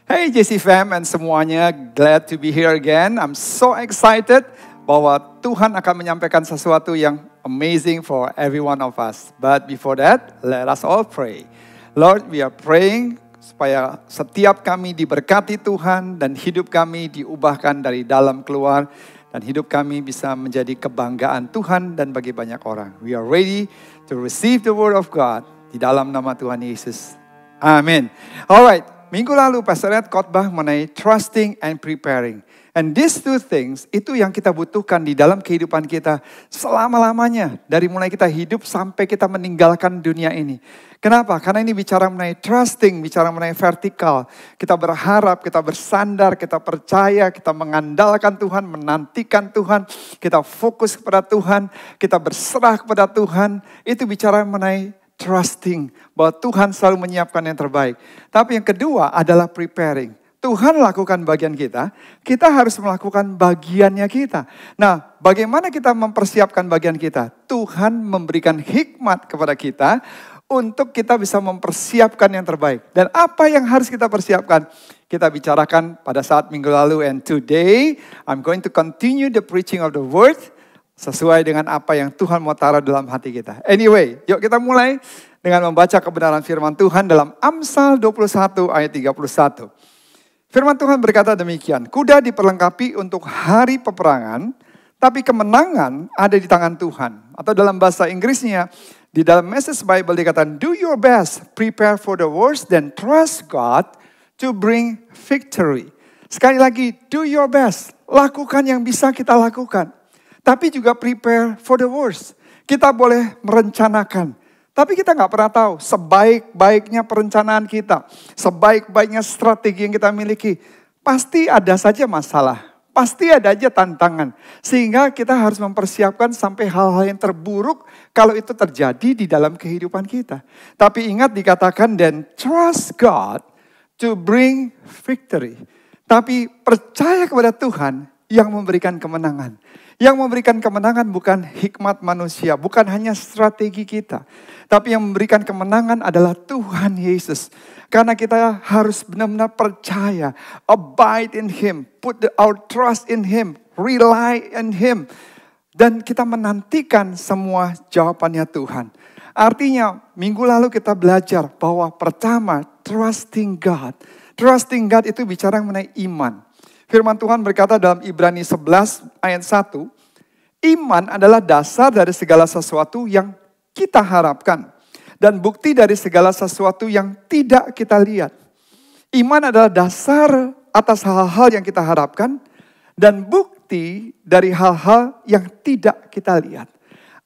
Hey JC Fam and semuanya, glad to be here again. I'm so excited bahwa Tuhan akan menyampaikan sesuatu yang amazing for every one of us. But before that, let us all pray. Lord, we are praying supaya setiap kami diberkati Tuhan dan hidup kami diubahkan dari dalam keluar. Dan hidup kami bisa menjadi kebanggaan Tuhan dan bagi banyak orang. We are ready to receive the word of God di dalam nama Tuhan Yesus. Amin. Alright. Minggu lalu Pastor Ed khotbah mengenai trusting and preparing. And these two things itu yang kita butuhkan di dalam kehidupan kita selama-lamanya. Dari mulai kita hidup sampai kita meninggalkan dunia ini. Kenapa? Karena ini bicara mengenai trusting, bicara mengenai vertikal. Kita berharap, kita bersandar, kita percaya, kita mengandalkan Tuhan, menantikan Tuhan. Kita fokus kepada Tuhan, kita berserah kepada Tuhan. Itu bicara mengenai trusting, bahwa Tuhan selalu menyiapkan yang terbaik. Tapi yang kedua adalah preparing. Tuhan lakukan bagian kita, kita harus melakukan bagiannya kita. Nah, bagaimana kita mempersiapkan bagian kita? Tuhan memberikan hikmat kepada kita untuk kita bisa mempersiapkan yang terbaik. Dan apa yang harus kita persiapkan? Kita bicarakan pada saat minggu lalu. And today, I'm going to continue the preaching of the word sesuai dengan apa yang Tuhan mau taruh dalam hati kita. Anyway, yuk kita mulai dengan membaca kebenaran firman Tuhan dalam Amsal 21 ayat 31. Firman Tuhan berkata demikian, kuda diperlengkapi untuk hari peperangan, tapi kemenangan ada di tangan Tuhan. Atau dalam bahasa Inggrisnya, di dalam Message Bible dikatakan, do your best, prepare for the worst, then trust God to bring victory. Sekali lagi, do your best, lakukan yang bisa kita lakukan. Tapi juga prepare for the worst. Kita boleh merencanakan. Tapi kita gak pernah tahu sebaik-baiknya perencanaan kita. Sebaik-baiknya strategi yang kita miliki. Pasti ada saja masalah. Pasti ada aja tantangan. Sehingga kita harus mempersiapkan sampai hal-hal yang terburuk kalau itu terjadi di dalam kehidupan kita. Tapi ingat dikatakan, then trust God to bring victory. Tapi percaya kepada Tuhan yang memberikan kemenangan. Yang memberikan kemenangan bukan hikmat manusia, bukan hanya strategi kita. Tapi yang memberikan kemenangan adalah Tuhan Yesus. Karena kita harus benar-benar percaya, abide in Him, put our trust in Him, rely on Him. Dan kita menantikan semua jawabannya Tuhan. Artinya minggu lalu kita belajar bahwa pertama, trusting God. Trusting God itu bicara mengenai iman. Firman Tuhan berkata dalam Ibrani 11 ayat 1, iman adalah dasar dari segala sesuatu yang kita harapkan. Dan bukti dari segala sesuatu yang tidak kita lihat. Iman adalah dasar atas hal-hal yang kita harapkan. Dan bukti dari hal-hal yang tidak kita lihat.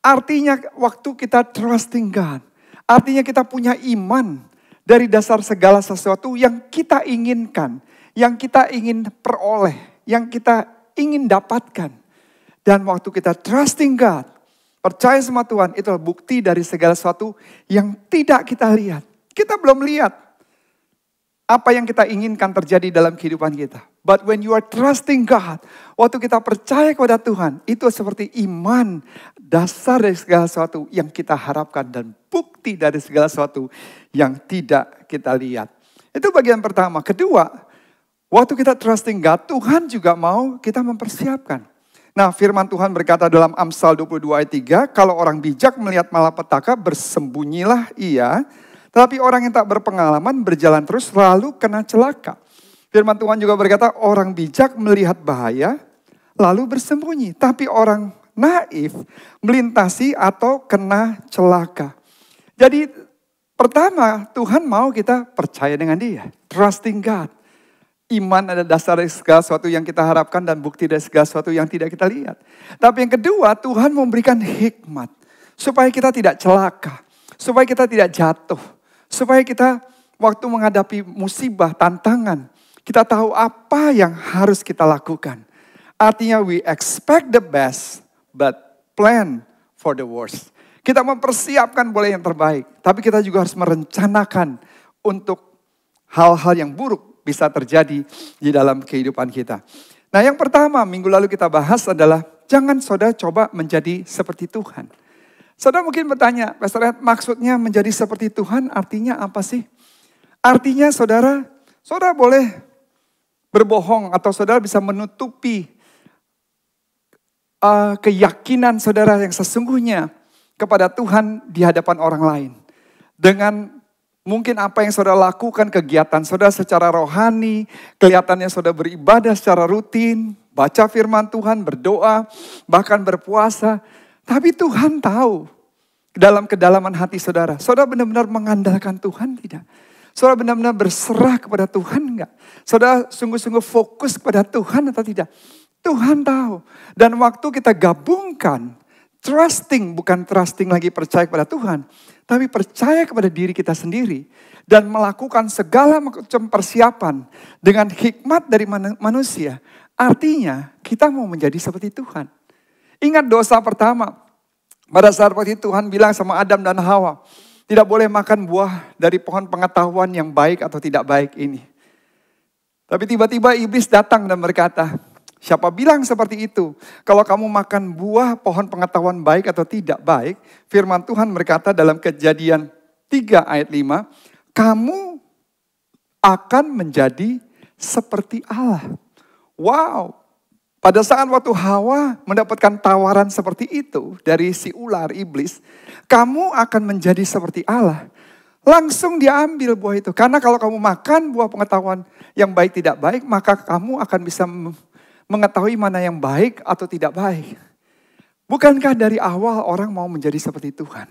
Artinya waktu kita trusting God. Artinya kita punya iman dari dasar segala sesuatu yang kita inginkan. Yang kita ingin peroleh, yang kita ingin dapatkan. Dan waktu kita trusting God, percaya sama Tuhan, itu bukti dari segala sesuatu yang tidak kita lihat. Kita belum lihat apa yang kita inginkan terjadi dalam kehidupan kita. But when you are trusting God, waktu kita percaya kepada Tuhan, itu seperti iman, dasar dari segala sesuatu yang kita harapkan. Dan bukti dari segala sesuatu yang tidak kita lihat. Itu bagian pertama. Kedua, waktu kita trusting God, Tuhan juga mau kita mempersiapkan. Nah, firman Tuhan berkata dalam Amsal 22 ayat 3, kalau orang bijak melihat malapetaka, bersembunyilah ia. Tetapi orang yang tak berpengalaman berjalan terus lalu kena celaka. Firman Tuhan juga berkata, orang bijak melihat bahaya, lalu bersembunyi. Tapi orang naif melintasi atau kena celaka. Jadi pertama, Tuhan mau kita percaya dengan Dia. Trusting God. Iman adalah dasar dari segala sesuatu yang kita harapkan dan bukti dari segala sesuatu yang tidak kita lihat. Tapi yang kedua, Tuhan memberikan hikmat. Supaya kita tidak celaka. Supaya kita tidak jatuh. Supaya kita waktu menghadapi musibah, tantangan. Kita tahu apa yang harus kita lakukan. Artinya we expect the best, but plan for the worst. Kita mempersiapkan boleh yang terbaik. Tapi kita juga harus merencanakan untuk hal-hal yang buruk bisa terjadi di dalam kehidupan kita. Nah, yang pertama minggu lalu kita bahas adalah jangan saudara coba menjadi seperti Tuhan. Saudara mungkin bertanya, Pastor Ed, maksudnya menjadi seperti Tuhan artinya apa sih? Artinya saudara boleh berbohong atau saudara bisa menutupi keyakinan saudara yang sesungguhnya kepada Tuhan di hadapan orang lain. Dengan mungkin apa yang saudara lakukan, kegiatan saudara secara rohani, kelihatannya saudara beribadah secara rutin, baca firman Tuhan, berdoa, bahkan berpuasa. Tapi Tuhan tahu dalam kedalaman hati saudara, saudara benar-benar mengandalkan Tuhan tidak? Saudara benar-benar berserah kepada Tuhan enggak? Saudara sungguh-sungguh fokus kepada Tuhan atau tidak? Tuhan tahu. Dan waktu kita gabungkan, trusting, bukan trusting lagi percaya kepada Tuhan, tapi percaya kepada diri kita sendiri. Dan melakukan segala macam persiapan dengan hikmat dari manusia. Artinya kita mau menjadi seperti Tuhan. Ingat dosa pertama. Pada saat waktu itu Tuhan bilang sama Adam dan Hawa, tidak boleh makan buah dari pohon pengetahuan yang baik atau tidak baik ini. Tapi tiba-tiba iblis datang dan berkata, siapa bilang seperti itu? Kalau kamu makan buah pohon pengetahuan baik atau tidak baik, firman Tuhan berkata dalam Kejadian 3 ayat 5, kamu akan menjadi seperti Allah. Wow. Pada saat waktu Hawa mendapatkan tawaran seperti itu dari si ular iblis, kamu akan menjadi seperti Allah. Langsung diambil buah itu. Karena kalau kamu makan buah pengetahuan yang baik tidak baik, maka kamu akan bisa mengetahui mana yang baik atau tidak baik. Bukankah dari awal orang mau menjadi seperti Tuhan?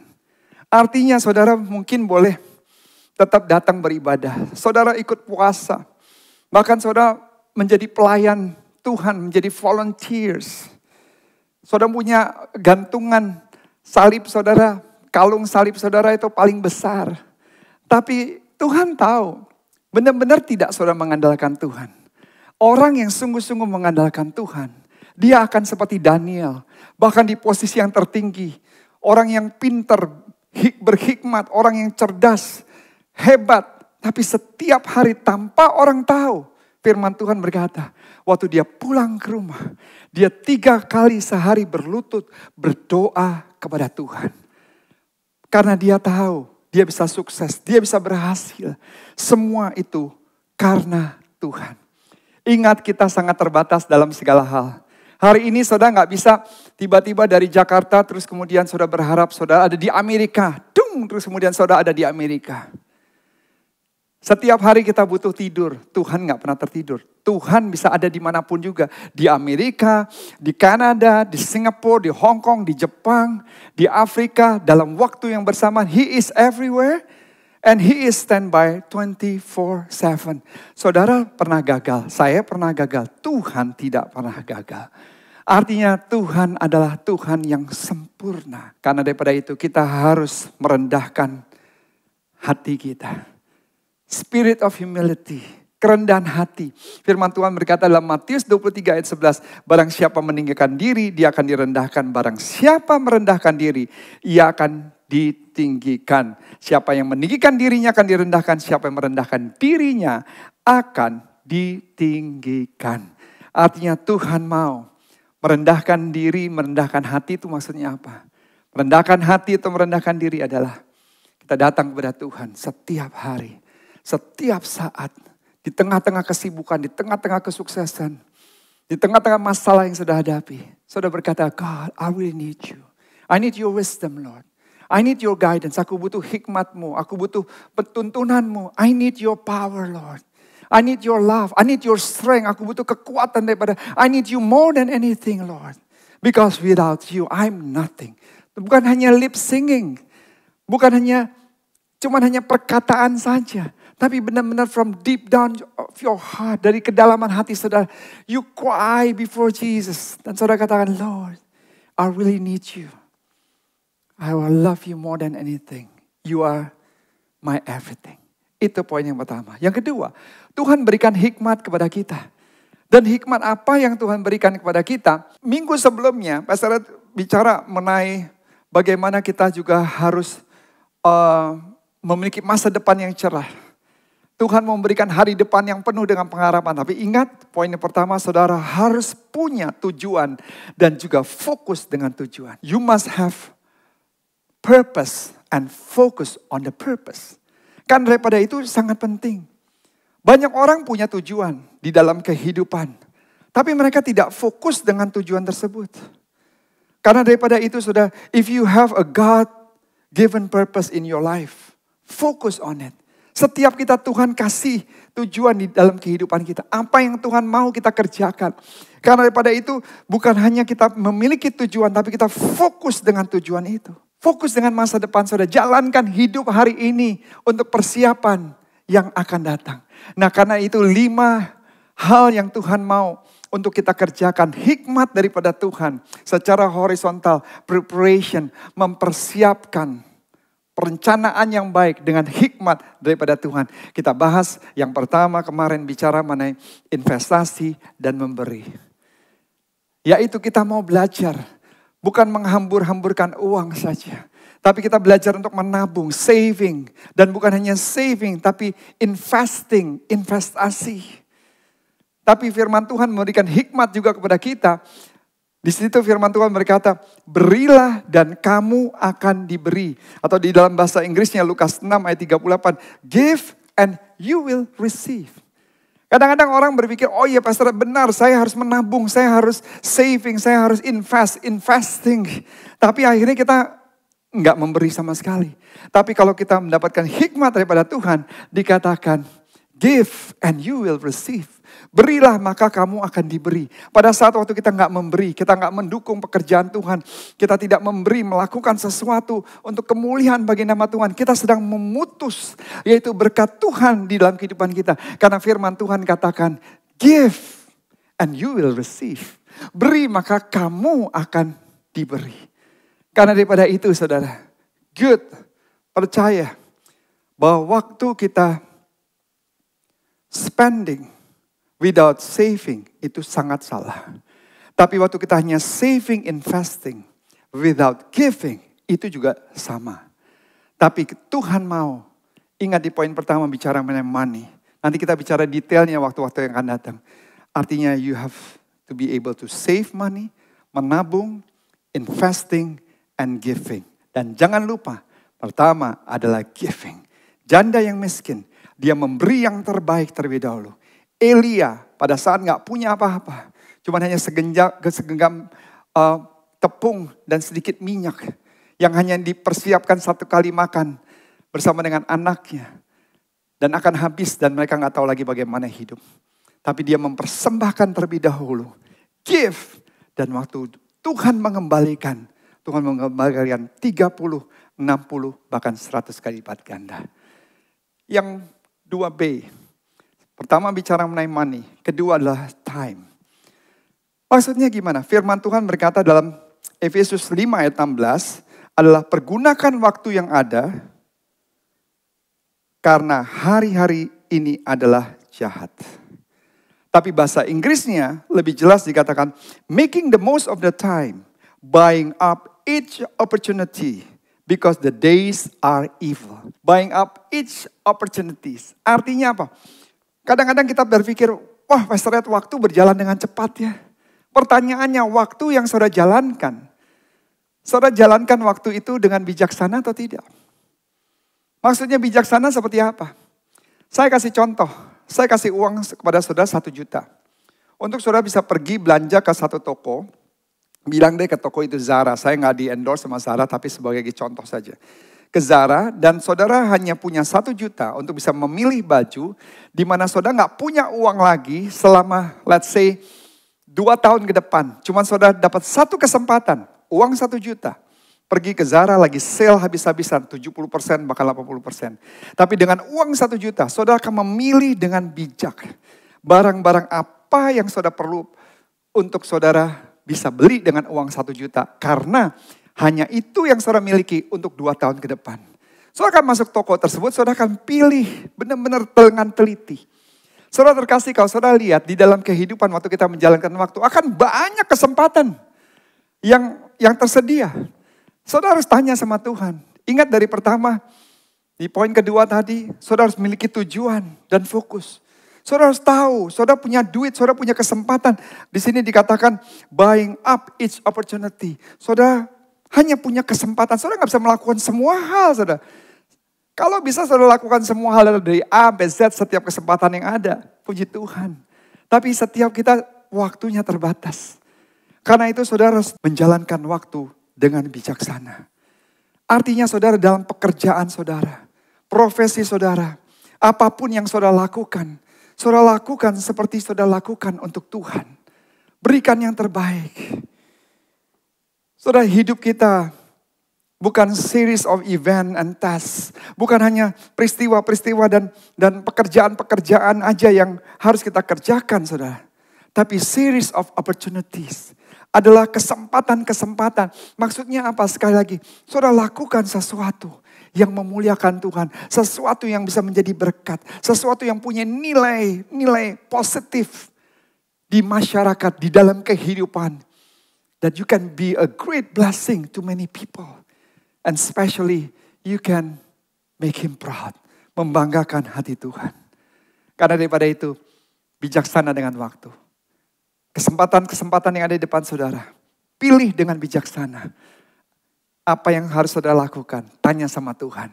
Artinya saudara mungkin boleh tetap datang beribadah. Saudara ikut puasa. Bahkan saudara menjadi pelayan Tuhan, menjadi volunteers. Saudara punya gantungan salib saudara, kalung salib saudara itu paling besar. Tapi Tuhan tahu, benar-benar tidak saudara mengandalkan Tuhan. Orang yang sungguh-sungguh mengandalkan Tuhan, dia akan seperti Daniel, bahkan di posisi yang tertinggi. Orang yang pintar, berhikmat, orang yang cerdas, hebat. Tapi setiap hari tanpa orang tahu, firman Tuhan berkata, waktu dia pulang ke rumah, dia 3 kali sehari berlutut berdoa kepada Tuhan. Karena dia tahu, dia bisa sukses, dia bisa berhasil. Semua itu karena Tuhan. Ingat kita sangat terbatas dalam segala hal. Hari ini saudara gak bisa tiba-tiba dari Jakarta terus kemudian saudara berharap saudara ada di Amerika. Terus kemudian saudara ada di Amerika. Setiap hari kita butuh tidur, Tuhan gak pernah tertidur. Tuhan bisa ada dimanapun juga. Di Amerika, di Kanada, di Singapura, di Hong Kong, di Jepang, di Afrika. Dalam waktu yang bersamaan, He is everywhere. And He is standby 24/7. Saudara pernah gagal, saya pernah gagal. Tuhan tidak pernah gagal. Artinya Tuhan adalah Tuhan yang sempurna. Karena daripada itu kita harus merendahkan hati kita. Spirit of humility, kerendahan hati. Firman Tuhan berkata dalam Matius 23 ayat 11, barang siapa meninggikan diri, dia akan direndahkan. Barang siapa merendahkan diri, ia akan ditinggikan. Siapa yang meninggikan dirinya akan direndahkan, siapa yang merendahkan dirinya akan ditinggikan. Artinya Tuhan mau merendahkan diri, merendahkan hati itu maksudnya apa? Merendahkan hati atau merendahkan diri adalah kita datang kepada Tuhan setiap hari. Setiap saat, di tengah-tengah kesibukan, di tengah-tengah kesuksesan, di tengah-tengah masalah yang sudah hadapi. Saudara berkata, God, I really need you. I need your wisdom, Lord. I need your guidance. Aku butuh hikmatmu. Aku butuh petuntunanmu. I need your power, Lord. I need your love. I need your strength. Aku butuh kekuatan daripada. I need you more than anything, Lord. Because without you, I'm nothing. Bukan hanya lip singing. Bukan hanya perkataan saja. Tapi benar-benar from deep down of your heart. Dari kedalaman hati saudara. You cry before Jesus. Dan saudara katakan, Lord, I really need you. I will love you more than anything. You are my everything. Itu poin yang pertama. Yang kedua, Tuhan berikan hikmat kepada kita. Dan hikmat apa yang Tuhan berikan kepada kita? Minggu sebelumnya, Pastor bicara mengenai bagaimana kita juga harus memiliki masa depan yang cerah. Tuhan memberikan hari depan yang penuh dengan pengharapan. Tapi ingat, poin yang pertama, saudara harus punya tujuan dan juga fokus dengan tujuan. You must have purpose and focus on the purpose. Kan daripada itu sangat penting. Banyak orang punya tujuan di dalam kehidupan. Tapi mereka tidak fokus dengan tujuan tersebut. Karena daripada itu sudah, if you have a God-given purpose in your life, focus on it. Setiap kita Tuhan kasih tujuan di dalam kehidupan kita. Apa yang Tuhan mau kita kerjakan. Karena daripada itu bukan hanya kita memiliki tujuan, tapi kita fokus dengan tujuan itu. Fokus dengan masa depan saudara. Jalankan hidup hari ini untuk persiapan yang akan datang. Nah karena itu 5 hal yang Tuhan mau untuk kita kerjakan. Hikmat daripada Tuhan secara horizontal. Preparation, mempersiapkan perencanaan yang baik dengan hikmat daripada Tuhan. Kita bahas yang pertama kemarin bicara mengenai investasi dan memberi. Yaitu kita mau belajar. Bukan menghambur-hamburkan uang saja. Tapi kita belajar untuk menabung, saving. Dan bukan hanya saving, tapi investing, investasi. Tapi firman Tuhan memberikan hikmat juga kepada kita. Di situ firman Tuhan berkata, berilah dan kamu akan diberi. Atau di dalam bahasa Inggrisnya Lukas 6 ayat 38, give and you will receive. Kadang-kadang orang berpikir, oh iya pastor benar, saya harus menabung, saya harus saving, saya harus investing. Tapi akhirnya kita enggak memberi sama sekali. Tapi kalau kita mendapatkan hikmat daripada Tuhan, dikatakan, give and you will receive. Berilah maka kamu akan diberi. Pada saat waktu kita enggak memberi, kita enggak mendukung pekerjaan Tuhan, kita tidak memberi, melakukan sesuatu untuk kemuliaan bagi nama Tuhan, kita sedang memutus, yaitu berkat Tuhan di dalam kehidupan kita. Karena firman Tuhan katakan, give and you will receive. Beri maka kamu akan diberi. Karena daripada itu saudara, good, percaya bahwa waktu kita spending without saving itu sangat salah. Tapi waktu kita hanya saving, investing without giving itu juga sama. Tapi Tuhan mau, ingat di poin pertama bicara mengenai money. Nanti kita bicara detailnya waktu-waktu yang akan datang. Artinya you have to be able to save money, menabung, investing, and giving. Dan jangan lupa, pertama adalah giving. Janda yang miskin, dia memberi yang terbaik terlebih dahulu. Elia pada saat gak punya apa-apa. Cuma hanya segenggam tepung dan sedikit minyak. Yang hanya dipersiapkan 1 kali makan bersama dengan anaknya. Dan akan habis dan mereka gak tahu lagi bagaimana hidup. Tapi dia mempersembahkan terlebih dahulu. Give. Dan waktu Tuhan mengembalikan. Tuhan mengembalikan 30, 60, bahkan 100 kali lipat ganda. Yang 2B. Pertama bicara mengenai money. Kedua adalah time. Maksudnya gimana? Firman Tuhan berkata dalam Efesus 5 ayat 16. Adalah pergunakan waktu yang ada. Karena hari-hari ini adalah jahat. Tapi bahasa Inggrisnya lebih jelas dikatakan. Making the most of the time. Buying up each opportunity. Because the days are evil. Buying up each opportunities. Artinya apa? Kadang-kadang kita berpikir, wah Pastor Ed, waktu berjalan dengan cepat ya. Pertanyaannya, waktu yang saudara jalankan. Saudara jalankan waktu itu dengan bijaksana atau tidak? Maksudnya bijaksana seperti apa? Saya kasih contoh. Saya kasih uang kepada saudara 1 juta. Untuk saudara bisa pergi belanja ke satu toko. Bilang deh ke toko itu Zara. Saya nggak di-endorse sama Zara, tapi sebagai contoh saja. Ke Zara dan saudara hanya punya 1 juta untuk bisa memilih baju. Di mana saudara nggak punya uang lagi selama let's say 2 tahun ke depan. Cuman saudara dapat 1 kesempatan, uang 1 juta. Pergi ke Zara lagi sale habis-habisan 70% bahkan 80%. Tapi dengan uang 1 juta saudara akan memilih dengan bijak. Barang-barang apa yang saudara perlu untuk saudara bisa beli dengan uang 1 juta. Karena hanya itu yang saudara miliki untuk 2 tahun ke depan. Saudara akan masuk toko tersebut, saudara akan pilih benar-benar dengan teliti. Saudara terkasih, kalau saudara lihat di dalam kehidupan waktu kita menjalankan waktu, akan banyak kesempatan yang tersedia. Saudara harus tanya sama Tuhan. Ingat dari pertama, di poin kedua tadi, saudara harus memiliki tujuan dan fokus. Saudara harus tahu, saudara punya duit, saudara punya kesempatan. Di sini dikatakan buying up each opportunity. Saudara hanya punya kesempatan, saudara gak bisa melakukan semua hal, saudara. Kalau bisa saudara lakukan semua hal dari A sampai Z setiap kesempatan yang ada. Puji Tuhan. Tapi setiap kita waktunya terbatas. Karena itu saudara harus menjalankan waktu dengan bijaksana. Artinya saudara dalam pekerjaan saudara, profesi saudara, apapun yang saudara lakukan seperti saudara lakukan untuk Tuhan. Berikan yang terbaik. Saudara, hidup kita bukan series of event and tasks. Bukan hanya peristiwa-peristiwa dan pekerjaan-pekerjaan aja yang harus kita kerjakan, saudara. Tapi series of opportunities. Adalah kesempatan-kesempatan. Maksudnya apa? Sekali lagi, saudara lakukan sesuatu yang memuliakan Tuhan. Sesuatu yang bisa menjadi berkat. Sesuatu yang punya nilai positif di masyarakat, di dalam kehidupan. That you can be a great blessing to many people. And especially you can make him proud. Membanggakan hati Tuhan. Karena daripada itu, bijaksana dengan waktu. Kesempatan-kesempatan yang ada di depan saudara. Pilih dengan bijaksana. Apa yang harus saudara lakukan? Tanya sama Tuhan.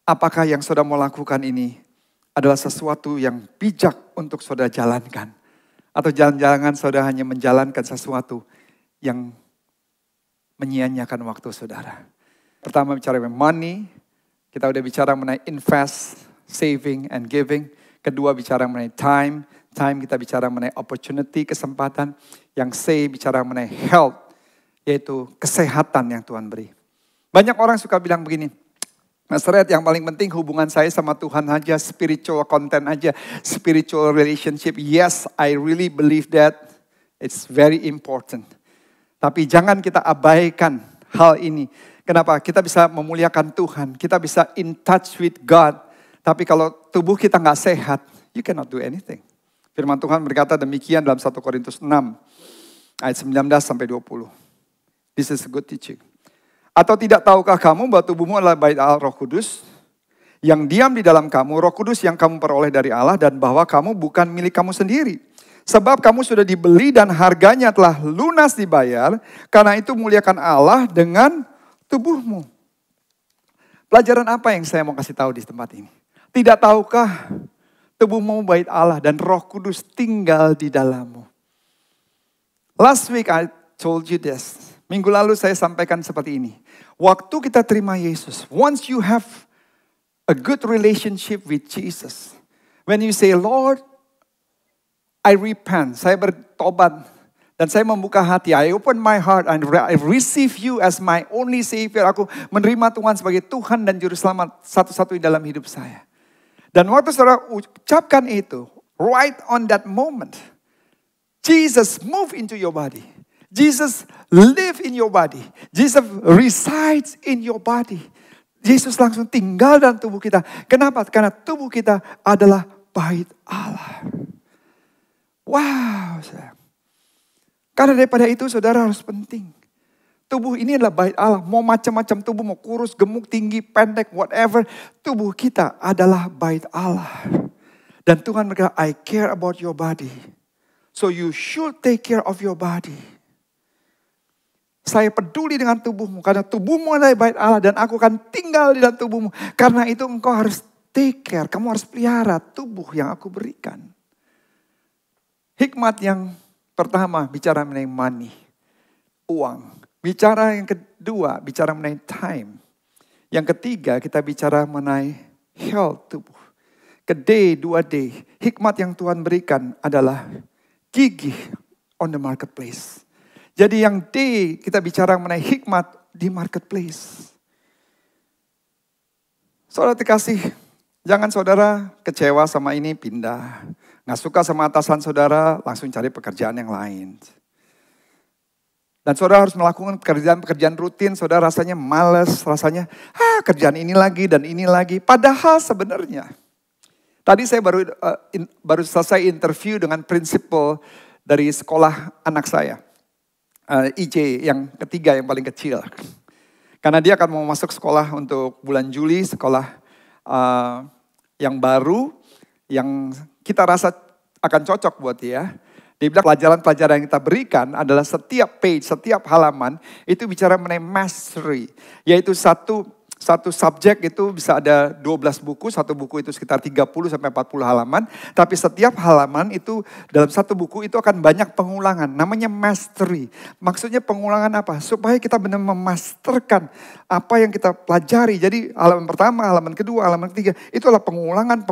Apakah yang saudara mau lakukan ini adalah sesuatu yang bijak untuk saudara jalankan? Atau jangan-jangan saudara hanya menjalankan sesuatu yang menyia-nyiakan waktu saudara. Pertama bicara mengenai money. Kita udah bicara mengenai invest, saving, and giving. Kedua bicara mengenai time. Time kita bicara mengenai opportunity, kesempatan. Yang C bicara mengenai health, yaitu kesehatan yang Tuhan beri. Banyak orang suka bilang begini, Mas Red, yang paling penting hubungan saya sama Tuhan aja, spiritual content aja, spiritual relationship. Yes, I really believe that. It's very important. Tapi jangan kita abaikan hal ini. Kenapa? Kita bisa memuliakan Tuhan, kita bisa in touch with God. Tapi kalau tubuh kita nggak sehat, you cannot do anything. Firman Tuhan berkata demikian dalam 1 Korintus 6 ayat 19 sampai 20. This is a good teaching. Atau tidak tahukah kamu bahwa tubuhmu adalah bait Allah Roh Kudus yang diam di dalam kamu, Roh Kudus yang kamu peroleh dari Allah, dan bahwa kamu bukan milik kamu sendiri. Sebab kamu sudah dibeli dan harganya telah lunas dibayar. Karena itu muliakan Allah dengan tubuhmu. Pelajaran apa yang saya mau kasih tahu di tempat ini? Tidak tahukah tubuhmu bait Allah dan Roh Kudus tinggal di dalammu? Last week I told you this. Minggu lalu saya sampaikan seperti ini. Waktu kita terima Yesus, once you have a good relationship with Jesus, when you say, Lord, I repent, saya bertobat dan saya membuka hati, I open my heart and I receive you as my only Savior. Aku menerima Tuhan sebagai Tuhan dan Juru Selamat satu-satunya dalam hidup saya. Dan waktu saudara ucapkan itu, right on that moment, Jesus move into your body. Jesus live in your body. Jesus resides in your body. Yesus langsung tinggal dalam tubuh kita. Kenapa? Karena tubuh kita adalah bait Allah. Wow. Karena daripada itu saudara harus penting. Tubuh ini adalah bait Allah. Mau macam-macam tubuh, mau kurus, gemuk, tinggi, pendek, whatever. Tubuh kita adalah bait Allah. Dan Tuhan berkata, I care about your body. So you should take care of your body. Saya peduli dengan tubuhmu. Karena tubuhmu adalah bait Allah. Dan aku akan tinggal di dalam tubuhmu. Karena itu engkau harus take care. Kamu harus pelihara tubuh yang aku berikan. Hikmat yang pertama bicara mengenai money. Uang. Bicara yang kedua, bicara mengenai time. Yang ketiga, kita bicara mengenai health tubuh. Ke-D, 2D. Hikmat yang Tuhan berikan adalah gigih on the marketplace. Jadi yang D, kita bicara mengenai hikmat di marketplace. Saudara dikasih, jangan saudara kecewa sama ini, pindah. Nggak suka sama atasan saudara, langsung cari pekerjaan yang lain. Dan saudara harus melakukan pekerjaan-pekerjaan rutin, saudara rasanya malas, rasanya kerjaan ini lagi dan ini lagi. Padahal sebenarnya, tadi saya baru selesai interview dengan prinsipal dari sekolah anak saya. IJ yang ketiga, yang paling kecil. Karena dia akan mau masuk sekolah untuk bulan Juli, sekolah yang baru, yang kita rasa akan cocok buat dia. Dia bilang pelajaran-pelajaran yang kita berikan adalah setiap page, setiap halaman itu bicara mengenai mastery. Yaitu satu Satu subjek itu bisa ada 12 buku, satu buku itu sekitar 30 sampai 40 halaman. Tapi setiap halaman itu dalam satu buku itu akan banyak pengulangan. Namanya mastery. Maksudnya pengulangan apa? Supaya kita benar memasterkan apa yang kita pelajari. Jadi halaman pertama, halaman kedua, halaman ketiga. Itulah pengulangan.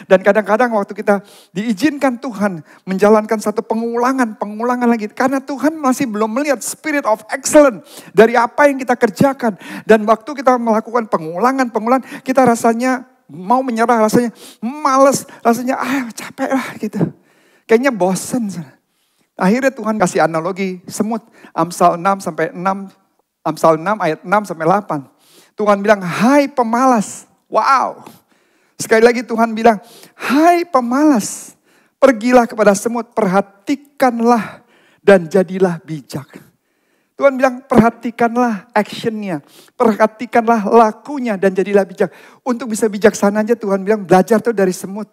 Dan kadang-kadang waktu kita diizinkan Tuhan menjalankan satu pengulangan lagi. Karena Tuhan masih belum melihat spirit of excellence dari apa yang kita kerjakan. Dan waktu kita melakukan pengulangan, kita rasanya mau menyerah, rasanya males, rasanya capek lah gitu. Kayaknya bosan. Akhirnya Tuhan kasih analogi semut. Amsal 6 ayat 6 sampai 8. Tuhan bilang, hai pemalas. Wow. Sekali lagi Tuhan bilang, hai pemalas. Pergilah kepada semut, perhatikanlah dan jadilah bijak. Tuhan bilang perhatikanlah actionnya, perhatikanlah lakunya dan jadilah bijak. Untuk bisa bijaksana aja Tuhan bilang belajar tuh dari semut.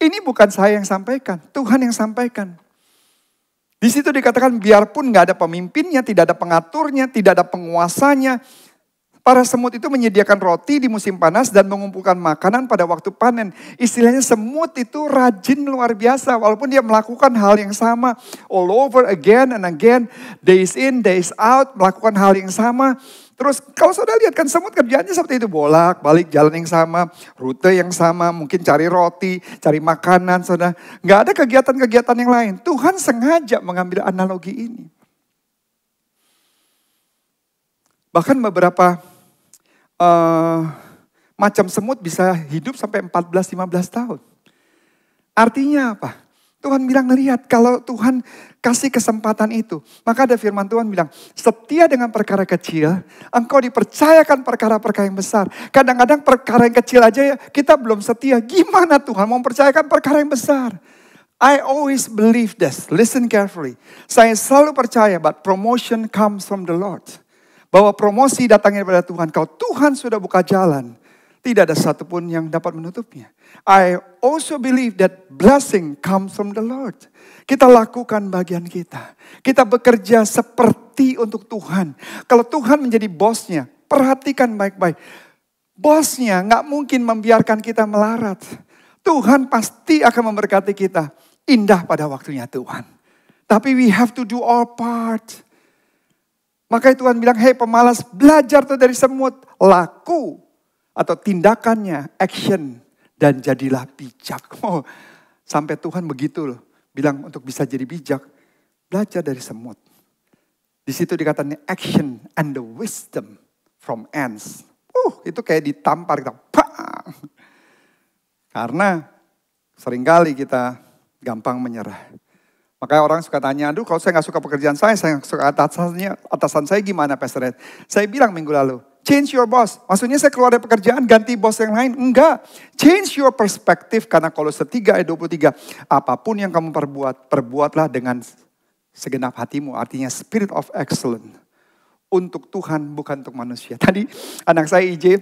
Ini bukan saya yang sampaikan, Tuhan yang sampaikan. Di situ dikatakan biarpun gak ada pemimpinnya, tidak ada pengaturnya, tidak ada penguasanya. Para semut itu menyediakan roti di musim panas dan mengumpulkan makanan pada waktu panen. Istilahnya semut itu rajin luar biasa. Walaupun dia melakukan hal yang sama. All over again and again. Days in, days out. Melakukan hal yang sama. Terus kalau saudara lihat kan semut kerjaannya seperti itu. Bolak balik jalan yang sama. Rute yang sama. Mungkin cari roti, cari makanan. Saudara. Gak ada kegiatan-kegiatan yang lain. Tuhan sengaja mengambil analogi ini. Bahkan beberapa macam semut bisa hidup sampai 14-15 tahun. Artinya apa? Tuhan bilang lihat kalau Tuhan kasih kesempatan itu. Maka ada firman Tuhan bilang, setia dengan perkara kecil, engkau dipercayakan perkara-perkara yang besar. Kadang-kadang perkara yang kecil aja ya kita belum setia. Gimana Tuhan mau mempercayakan perkara yang besar? I always believe this. Listen carefully. Saya selalu percaya but promotion comes from the Lord. Bahwa promosi datangnya daripada Tuhan. Kalau Tuhan sudah buka jalan, tidak ada satupun yang dapat menutupnya. I also believe that blessing comes from the Lord. Kita lakukan bagian kita. Kita bekerja seperti untuk Tuhan. Kalau Tuhan menjadi bosnya, perhatikan baik-baik. Bosnya gak mungkin membiarkan kita melarat. Tuhan pasti akan memberkati kita. Indah pada waktunya Tuhan. Tapi we have to do our part. Makanya Tuhan bilang, hei pemalas, belajar tuh dari semut. Laku atau tindakannya, action. Dan jadilah bijak. Oh, sampai Tuhan begitu loh. Bilang untuk bisa jadi bijak, belajar dari semut. Di situ dikatakan action and the wisdom from ants. Itu kayak ditampar kita. Pang! Karena seringkali kita gampang menyerah. Makanya orang suka tanya, aduh kalau saya gak suka pekerjaan saya suka atasan saya gimana Pastor Ed? Saya bilang minggu lalu, change your boss. Maksudnya saya keluar dari pekerjaan ganti bos yang lain? Enggak. Change your perspective karena kalau 3 ayat 23, apapun yang kamu perbuatlah dengan segenap hatimu. Artinya spirit of excellence. Untuk Tuhan bukan untuk manusia. Tadi anak saya IJ,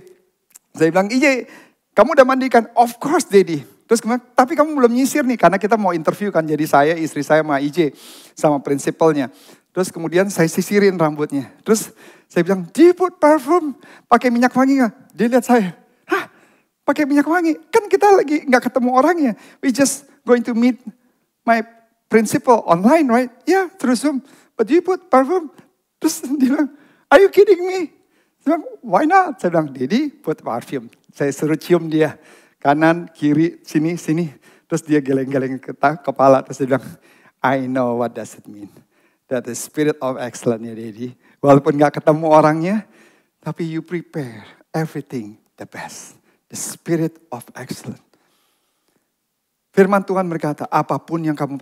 saya bilang IJ, kamu udah mandikan? Of course Daddy. Terus kemudian, tapi kamu belum nyisir nih, karena kita mau interview kan. Jadi saya, istri saya sama IJ, sama prinsipalnya. Terus kemudian saya sisirin rambutnya. Terus saya bilang, do you put parfum? Pakai minyak wangi gak? Dia lihat saya, hah? Pakai minyak wangi? Kan kita lagi gak ketemu orangnya. We just going to meet my principal online, right? Yeah, through Zoom. But do you put parfum? Terus dia bilang, are you kidding me? Saya bilang, why not? Saya bilang, Daddy put parfum. Saya suruh cium dia. Kanan, kiri, sini. Terus dia geleng-geleng kepala. Terus dia bilang, I know what does it mean. That the spirit of excellence ya Daddy. Walaupun gak ketemu orangnya, tapi you prepare everything the best. The spirit of excellence. Firman Tuhan berkata, apapun yang kamu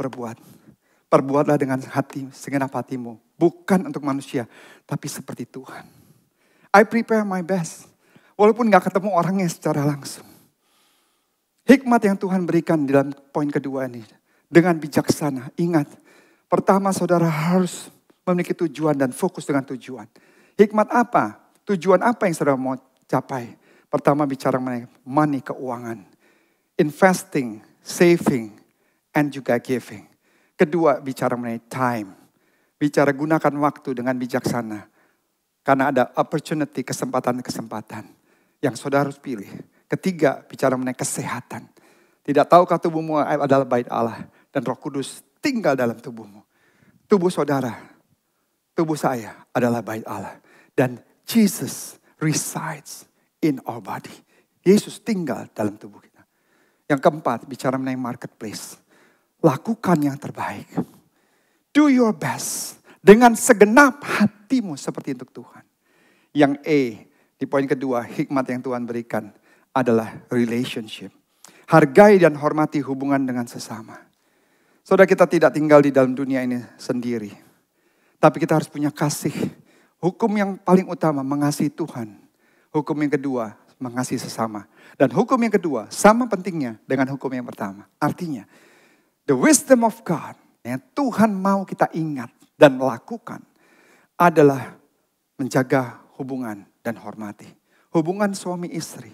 perbuatlah dengan hati, segenap hatimu. Bukan untuk manusia, tapi seperti Tuhan. I prepare my best. Walaupun gak ketemu orangnya secara langsung. Hikmat yang Tuhan berikan dalam poin kedua ini. Dengan bijaksana, ingat. Pertama saudara harus memiliki tujuan dan fokus dengan tujuan. Hikmat apa? Tujuan apa yang saudara mau capai? Pertama bicara mengenai money, keuangan. Investing, saving, and juga giving. Kedua bicara mengenai time. Bicara gunakan waktu dengan bijaksana. Karena ada opportunity, kesempatan-kesempatan yang saudara harus pilih. Ketiga, bicara mengenai kesehatan. Tidak tahukah tubuhmu adalah bait Allah dan Roh Kudus tinggal dalam tubuhmu. Tubuh saudara, tubuh saya adalah bait Allah. Dan Jesus resides in our body. Yesus tinggal dalam tubuh kita. Yang keempat, bicara mengenai marketplace. Lakukan yang terbaik. Do your best. Dengan segenap hatimu seperti untuk Tuhan. Yang di poin kedua, hikmat yang Tuhan berikan adalah relationship. Hargai dan hormati hubungan dengan sesama. Saudara, kita tidak tinggal di dalam dunia ini sendiri. Tapi kita harus punya kasih. Hukum yang paling utama, mengasihi Tuhan. Hukum yang kedua, mengasihi sesama. Dan hukum yang kedua, sama pentingnya dengan hukum yang pertama. Artinya, the wisdom of God yang Tuhan mau kita ingat dan lakukan adalah menjaga hubungan dan hormati. Hubungan suami istri,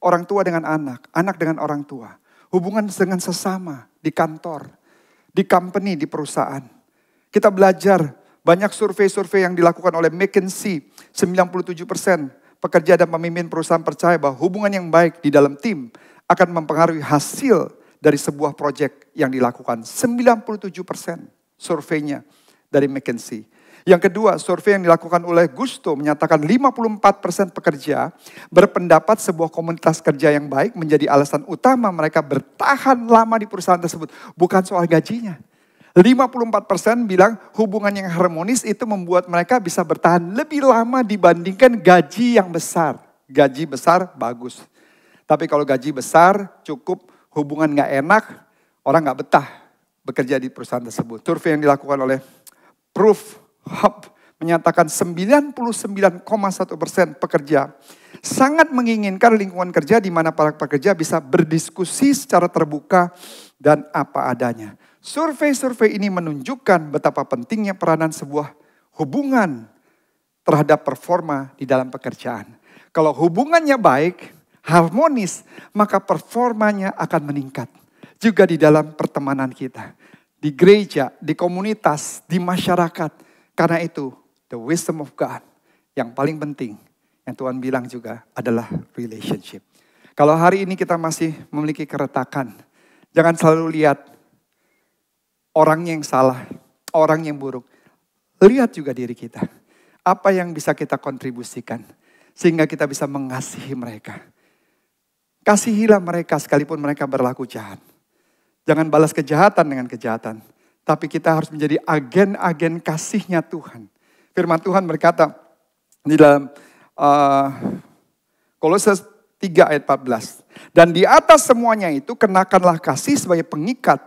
orang tua dengan anak, anak dengan orang tua. Hubungan dengan sesama di kantor, di company, di perusahaan. Kita belajar banyak survei-survei yang dilakukan oleh McKinsey. 97% pekerja dan pemimpin perusahaan percaya bahwa hubungan yang baik di dalam tim akan mempengaruhi hasil dari sebuah proyek yang dilakukan. 97% surveinya dari McKinsey. Yang kedua, survei yang dilakukan oleh Gusto menyatakan 54% pekerja berpendapat sebuah komunitas kerja yang baik menjadi alasan utama mereka bertahan lama di perusahaan tersebut. Bukan soal gajinya. 54% bilang hubungan yang harmonis itu membuat mereka bisa bertahan lebih lama dibandingkan gaji yang besar. Gaji besar bagus. Tapi kalau gaji besar cukup, hubungan gak enak, orang gak betah bekerja di perusahaan tersebut. Survei yang dilakukan oleh Proof Hub menyatakan 99,1% pekerja sangat menginginkan lingkungan kerja di mana para pekerja bisa berdiskusi secara terbuka dan apa adanya. Survei-survei ini menunjukkan betapa pentingnya peranan sebuah hubungan terhadap performa di dalam pekerjaan. Kalau hubungannya baik, harmonis, maka performanya akan meningkat. Juga di dalam pertemanan kita. Di gereja, di komunitas, di masyarakat. Karena itu, the wisdom of God yang paling penting, yang Tuhan bilang juga adalah relationship. Kalau hari ini kita masih memiliki keretakan, jangan selalu lihat orangnya yang salah, orang yang buruk. Lihat juga diri kita. Apa yang bisa kita kontribusikan, sehingga kita bisa mengasihi mereka. Kasihilah mereka sekalipun mereka berlaku jahat. Jangan balas kejahatan dengan kejahatan. Tapi kita harus menjadi agen-agen kasihnya Tuhan. Firman Tuhan berkata di dalam Kolose 3 ayat 14. Dan di atas semuanya itu kenakanlah kasih sebagai pengikat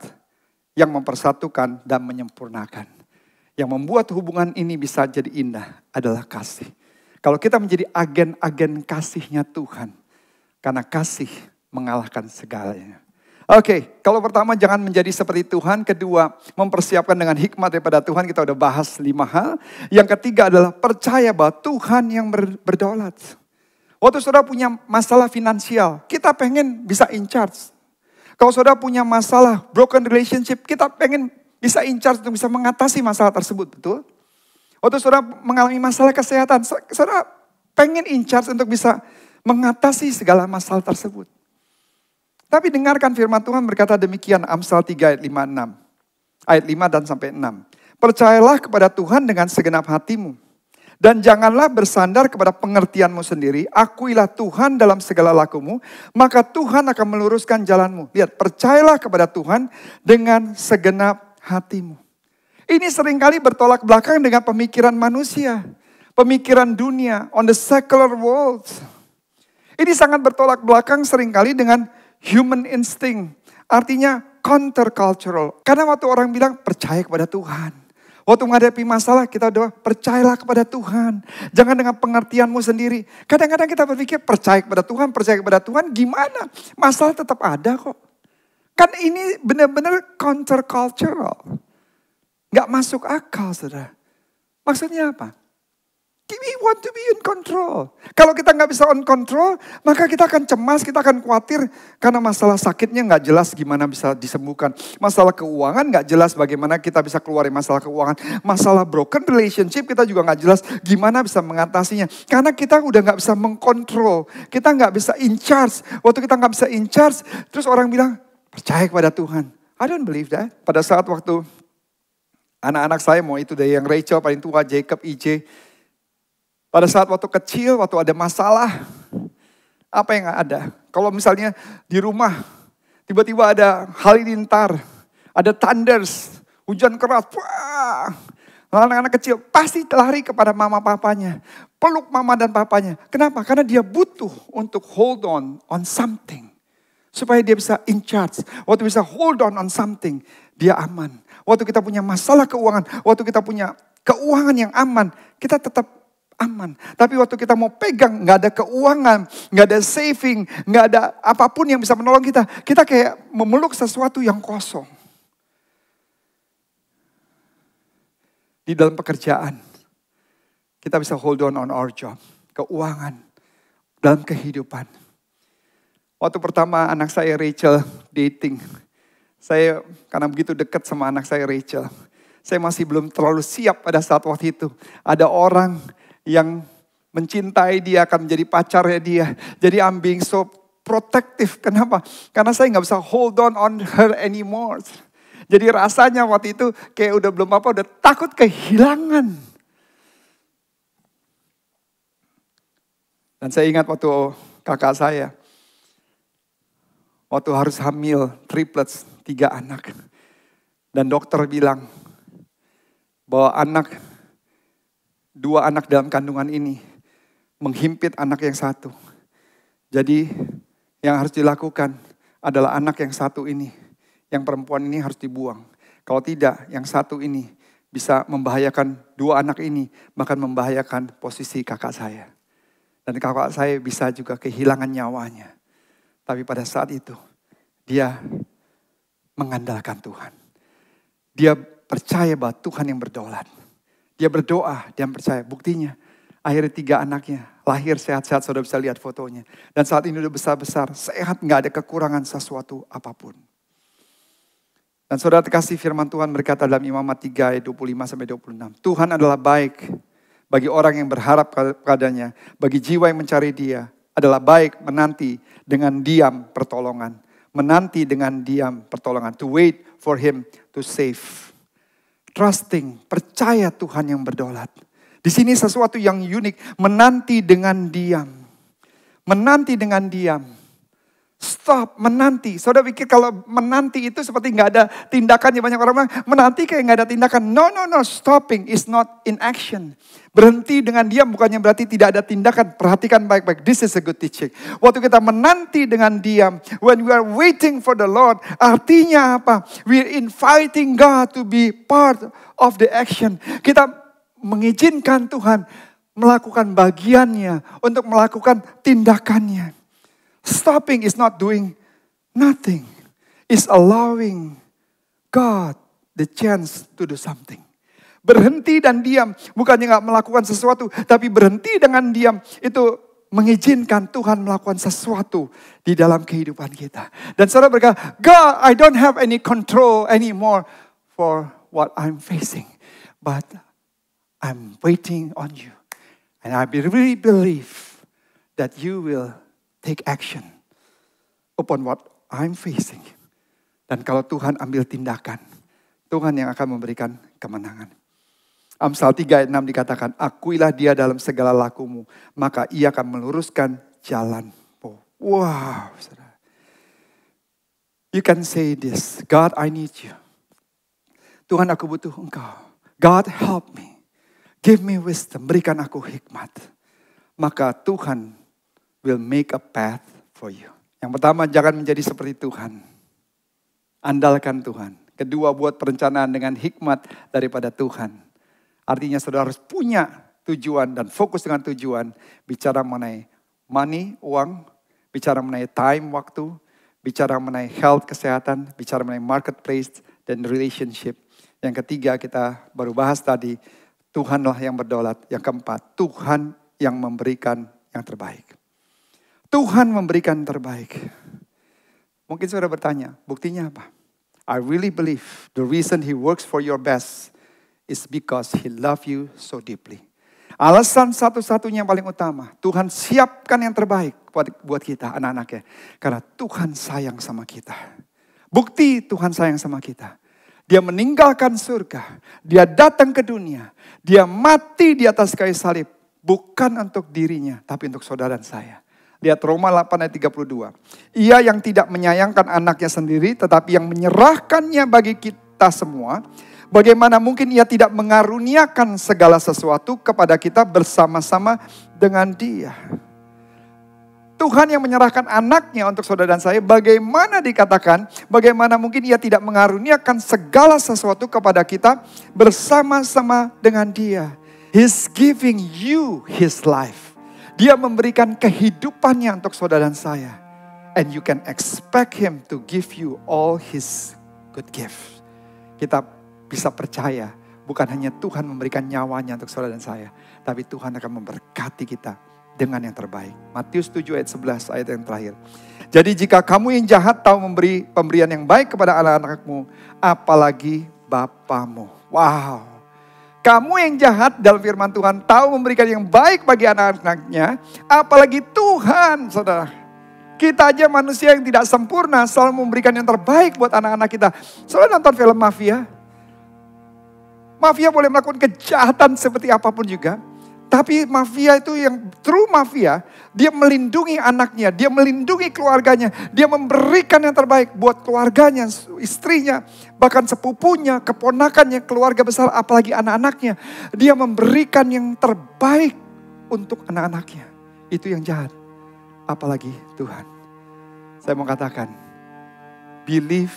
yang mempersatukan dan menyempurnakan. Yang membuat hubungan ini bisa jadi indah adalah kasih. Kalau kita menjadi agen-agen kasihnya Tuhan. Karena kasih mengalahkan segalanya. Oke, kalau pertama jangan menjadi seperti Tuhan. Kedua, mempersiapkan dengan hikmat daripada Tuhan. Kita udah bahas 5 hal. Yang ketiga adalah percaya bahwa Tuhan yang berdaulat. Waktu saudara punya masalah finansial, kita pengen bisa in charge. Kalau saudara punya masalah broken relationship, kita pengen bisa in charge untuk bisa mengatasi masalah tersebut, betul? Waktu saudara mengalami masalah kesehatan, saudara pengen in charge untuk bisa mengatasi segala masalah tersebut. Tapi dengarkan firman Tuhan berkata demikian, Amsal 3 ayat 5-6. Ayat 5 dan sampai 6. Percayalah kepada Tuhan dengan segenap hatimu. Dan janganlah bersandar kepada pengertianmu sendiri. Akuilah Tuhan dalam segala lakumu. Maka Tuhan akan meluruskan jalanmu. Lihat, percayalah kepada Tuhan dengan segenap hatimu. Ini seringkali bertolak belakang dengan pemikiran manusia. Pemikiran dunia, on the secular world. Ini sangat bertolak belakang seringkali dengan human instinct, artinya countercultural. Karena waktu orang bilang percaya kepada Tuhan. Waktu menghadapi masalah kita doa percayalah kepada Tuhan. Jangan dengan pengertianmu sendiri. Kadang-kadang kita berpikir percaya kepada Tuhan gimana? Masalah tetap ada kok. Kan ini benar-benar countercultural. Gak masuk akal saudara. Maksudnya apa? We want to be in control. Kalau kita nggak bisa on control, maka kita akan cemas, kita akan khawatir. Karena masalah sakitnya nggak jelas gimana bisa disembuhkan. Masalah keuangan nggak jelas bagaimana kita bisa keluar dari masalah keuangan. Masalah broken relationship kita juga nggak jelas gimana bisa mengatasinya. Karena kita udah nggak bisa mengkontrol. Kita nggak bisa in charge. Waktu kita nggak bisa in charge, terus orang bilang, percaya kepada Tuhan. I don't believe that. Pada saat waktu anak-anak saya, mau itu dari yang Rachel paling tua, Jacob, EJ. Pada saat waktu kecil, waktu ada masalah, apa yang ada? Kalau misalnya di rumah, tiba-tiba ada halilintar, ada thunders, hujan keras, wah. Anak-anak kecil pasti lari kepada mama papanya, peluk mama dan papanya. Kenapa? Karena dia butuh untuk hold on something. Supaya dia bisa in charge. Waktu bisa hold on something, dia aman. Waktu kita punya masalah keuangan, waktu kita punya keuangan yang aman, kita tetap aman. Tapi waktu kita mau pegang, nggak ada keuangan, nggak ada saving, nggak ada apapun yang bisa menolong kita. Kita kayak memeluk sesuatu yang kosong. Di dalam pekerjaan, kita bisa hold on our job. Keuangan, dalam kehidupan. Waktu pertama anak saya Rachel dating, saya karena begitu dekat sama anak saya Rachel, saya masih belum terlalu siap pada saat waktu itu. Ada orang yang mencintai dia, akan menjadi pacarnya dia. Jadi I'm being so protective. Kenapa? Karena saya nggak bisa hold on her anymore. Jadi rasanya waktu itu kayak udah belum apa, udah takut kehilangan. Dan saya ingat waktu kakak saya, waktu harus hamil triplets, 3 anak. Dan dokter bilang bahwa 2 anak dalam kandungan ini menghimpit anak yang satu. Jadi yang harus dilakukan adalah anak yang satu ini, yang perempuan ini harus dibuang. Kalau tidak, yang satu ini bisa membahayakan 2 anak ini, bahkan membahayakan posisi kakak saya. Dan kakak saya bisa juga kehilangan nyawanya. Tapi pada saat itu, dia mengandalkan Tuhan. Dia percaya bahwa Tuhan yang berdaulat. Dia berdoa, dia percaya. Buktinya, akhirnya 3 anaknya lahir sehat-sehat, saudara bisa lihat fotonya. Dan saat ini udah besar-besar, sehat, gak ada kekurangan sesuatu apapun. Dan saudara kasih firman Tuhan berkata dalam Imamat 3 ayat 25-26. Tuhan adalah baik bagi orang yang berharap padanya. Bagi jiwa yang mencari dia adalah baik menanti dengan diam pertolongan. Menanti dengan diam pertolongan. To wait for him to save. Trusting, percaya Tuhan yang berdaulat. Di sini sesuatu yang unik, menanti dengan diam. Menanti dengan diam. Stop, menanti. Saudara pikir kalau menanti itu seperti nggak ada tindakan, banyak orang bilang, menanti kayak nggak ada tindakan. No, stopping is not in action. Berhenti dengan diam bukannya berarti tidak ada tindakan. Perhatikan baik-baik, this is a good teaching. Waktu kita menanti dengan diam, when we are waiting for the Lord, artinya apa? We are inviting God to be part of the action. Kita mengizinkan Tuhan melakukan bagiannya untuk melakukan tindakannya. Stopping is not doing nothing. It's allowing God the chance to do something. Berhenti dan diam, bukannya gak melakukan sesuatu, tapi berhenti dengan diam itu mengizinkan Tuhan melakukan sesuatu di dalam kehidupan kita. Dan saudara berkata, God, I don't have any control anymore for what I'm facing. But I'm waiting on you. And I really believe that you will take action upon what I'm facing. Dan kalau Tuhan ambil tindakan, Tuhan yang akan memberikan kemenangan. Amsal 3 ayat 6 dikatakan, akuilah dia dalam segala lakumu, maka ia akan meluruskan jalanmu. Wow, saudara. You can say this, God, I need you. Tuhan, aku butuh engkau. God, help me. Give me wisdom, berikan aku hikmat. Maka Tuhan will make a path for you. Yang pertama, jangan menjadi seperti Tuhan. Andalkan Tuhan. Kedua, buat perencanaan dengan hikmat daripada Tuhan. Artinya saudara harus punya tujuan dan fokus dengan tujuan. Bicara mengenai money, uang. Bicara mengenai time, waktu. Bicara mengenai health, kesehatan. Bicara mengenai marketplace dan relationship. Yang ketiga kita baru bahas tadi. Tuhanlah yang berdaulat. Yang keempat, Tuhan yang memberikan yang terbaik. Tuhan memberikan yang terbaik. Mungkin saudara bertanya, buktinya apa? I really believe the reason He works for your best is because He loves you so deeply. Alasan satu-satunya yang paling utama, Tuhan siapkan yang terbaik buat kita, anak-anaknya. Karena Tuhan sayang sama kita. Bukti Tuhan sayang sama kita. Dia meninggalkan surga. Dia datang ke dunia. Dia mati di atas kayu salib. Bukan untuk dirinya, tapi untuk saudara dan saya. Lihat Roma 8 ayat 32. Ia yang tidak menyayangkan anaknya sendiri, tetapi yang menyerahkannya bagi kita semua. Bagaimana mungkin ia tidak mengaruniakan segala sesuatu kepada kita bersama-sama dengan Dia. Tuhan yang menyerahkan anaknya untuk saudara dan saya, bagaimana dikatakan, bagaimana mungkin ia tidak mengaruniakan segala sesuatu kepada kita bersama-sama dengan Dia. He's giving you His life. Dia memberikan kehidupannya untuk saudara dan saya. And you can expect Him to give you all His good gift. Kita bisa percaya, bukan hanya Tuhan memberikan nyawanya untuk saudara dan saya, tapi Tuhan akan memberkati kita dengan yang terbaik. Matius 7 ayat 11, ayat yang terakhir. Jadi jika kamu yang jahat tahu memberi pemberian yang baik kepada anak-anakmu, apalagi Bapamu. Wow. Kamu yang jahat dalam firman Tuhan tahu memberikan yang baik bagi anak-anaknya, apalagi Tuhan, saudara. Kita aja manusia yang tidak sempurna selalu memberikan yang terbaik buat anak-anak kita. Saudara nonton film mafia? Mafia boleh melakukan kejahatan seperti apapun juga. Tapi mafia itu yang true mafia, dia melindungi anaknya, dia melindungi keluarganya, dia memberikan yang terbaik buat keluarganya, istrinya, bahkan sepupunya, keponakannya, keluarga besar, apalagi anak-anaknya. Dia memberikan yang terbaik untuk anak-anaknya. Itu yang jahat, apalagi Tuhan. Saya mau katakan, believe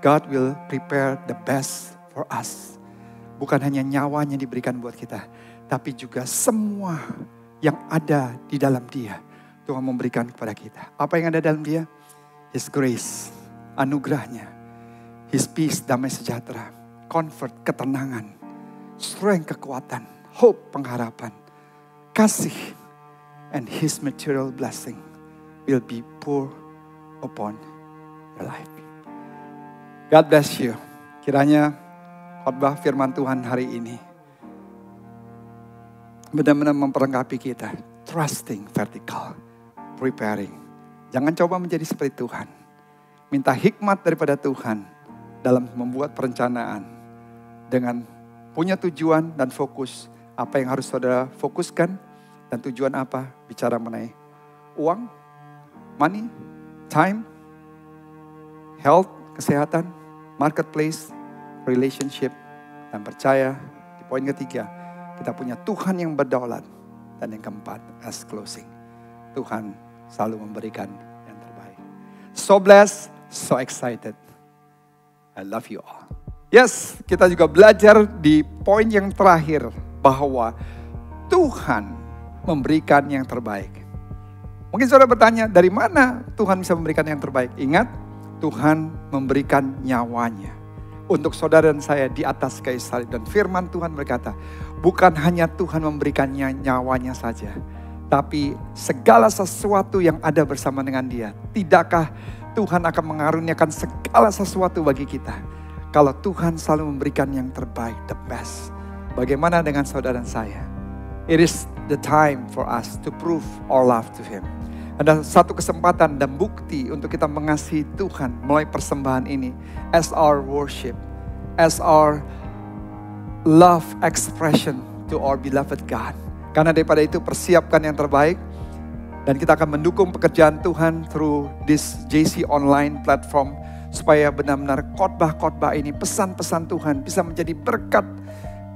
God will prepare the best for us. Bukan hanya nyawanya diberikan buat kita, tapi juga semua yang ada di dalam Dia, Tuhan memberikan kepada kita. Apa yang ada dalam Dia? His grace, anugerahnya. His peace, damai sejahtera. Comfort, ketenangan. Strength, kekuatan. Hope, pengharapan. Kasih. And His material blessing will be poured upon your life. God bless you. Kiranya khotbah firman Tuhan hari ini benar-benar memperlengkapi kita. Trusting vertical. Preparing. Jangan coba menjadi seperti Tuhan. Minta hikmat daripada Tuhan dalam membuat perencanaan. Dengan punya tujuan dan fokus. Apa yang harus saudara fokuskan. Dan tujuan apa? Bicara mengenai uang, money, time, health, kesehatan, marketplace, relationship. Dan percaya di poin ketiga. Kita punya Tuhan yang berdaulat. Dan yang keempat, as closing. Tuhan selalu memberikan yang terbaik. So blessed, so excited. I love you all. Yes, kita juga belajar di poin yang terakhir. Bahwa Tuhan memberikan yang terbaik. Mungkin saudara bertanya, dari mana Tuhan bisa memberikan yang terbaik? Ingat, Tuhan memberikan nyawanya. Untuk saudara dan saya di atas kayu salib. Dan firman Tuhan berkata, bukan hanya Tuhan memberikan nyawanya saja. Tapi segala sesuatu yang ada bersama dengan Dia. Tidakkah Tuhan akan mengaruniakan segala sesuatu bagi kita? Kalau Tuhan selalu memberikan yang terbaik, the best. Bagaimana dengan saudara dan saya? It is the time for us to prove our love to Him. Ada satu kesempatan dan bukti untuk kita mengasihi Tuhan melalui persembahan ini. As our worship. As our love expression to our beloved God. Karena daripada itu persiapkan yang terbaik. Dan kita akan mendukung pekerjaan Tuhan through this JC online platform. Supaya benar-benar khotbah-khotbah ini, pesan-pesan Tuhan bisa menjadi berkat.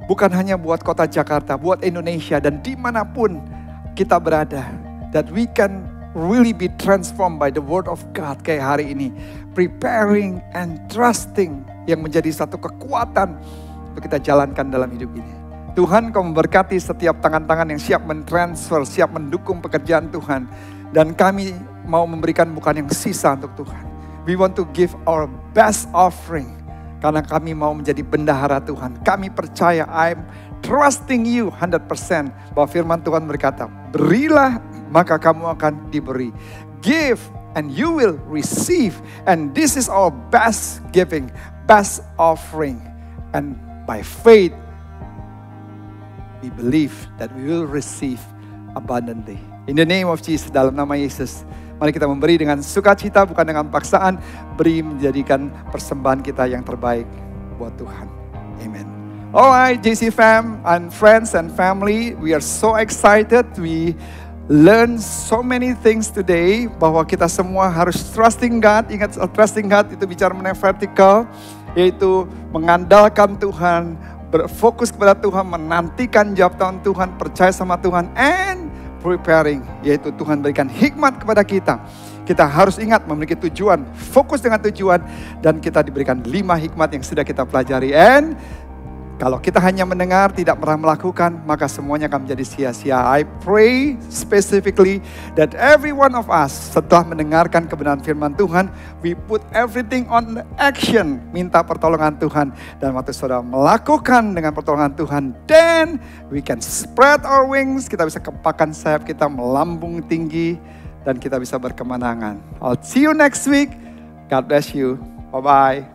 Bukan hanya buat kota Jakarta, buat Indonesia dan dimanapun kita berada. That we can really be transformed by the word of God kayak hari ini. Preparing and trusting yang menjadi satu kekuatan untuk kita jalankan dalam hidup ini. Tuhan kau memberkati setiap tangan-tangan yang siap mentransfer, siap mendukung pekerjaan Tuhan. Dan kami mau memberikan bukan yang sisa untuk Tuhan. We want to give our best offering. Karena kami mau menjadi bendahara Tuhan. Kami percaya I'm trusting you 100%. Bahwa firman Tuhan berkata, berilah maka kamu akan diberi. Give and you will receive. And this is our best giving, best offering. And by faith, we believe that we will receive abundantly. In the name of Jesus, dalam nama Yesus, mari kita memberi dengan sukacita, bukan dengan paksaan. Beri menjadikan persembahan kita yang terbaik buat Tuhan. Amen. Alright, JC fam and friends and family, we are so excited. We learn so many things today. Bahwa kita semua harus trusting God. Ingat, trusting God itu bicara mengenai vertical, yaitu mengandalkan Tuhan, berfokus kepada Tuhan, menantikan jawab tangan Tuhan, percaya sama Tuhan, and preparing, yaitu Tuhan berikan hikmat kepada kita. Kita harus ingat memiliki tujuan, fokus dengan tujuan, dan kita diberikan 5 hikmat yang sudah kita pelajari. And kalau kita hanya mendengar, tidak pernah melakukan, maka semuanya akan menjadi sia-sia. I pray specifically that every one of us, setelah mendengarkan kebenaran firman Tuhan, we put everything on action. Minta pertolongan Tuhan. Dan waktu saudara melakukan dengan pertolongan Tuhan, then we can spread our wings. Kita bisa kepakkan sayap kita, melambung tinggi, dan kita bisa berkemenangan. I'll see you next week. God bless you. Bye-bye.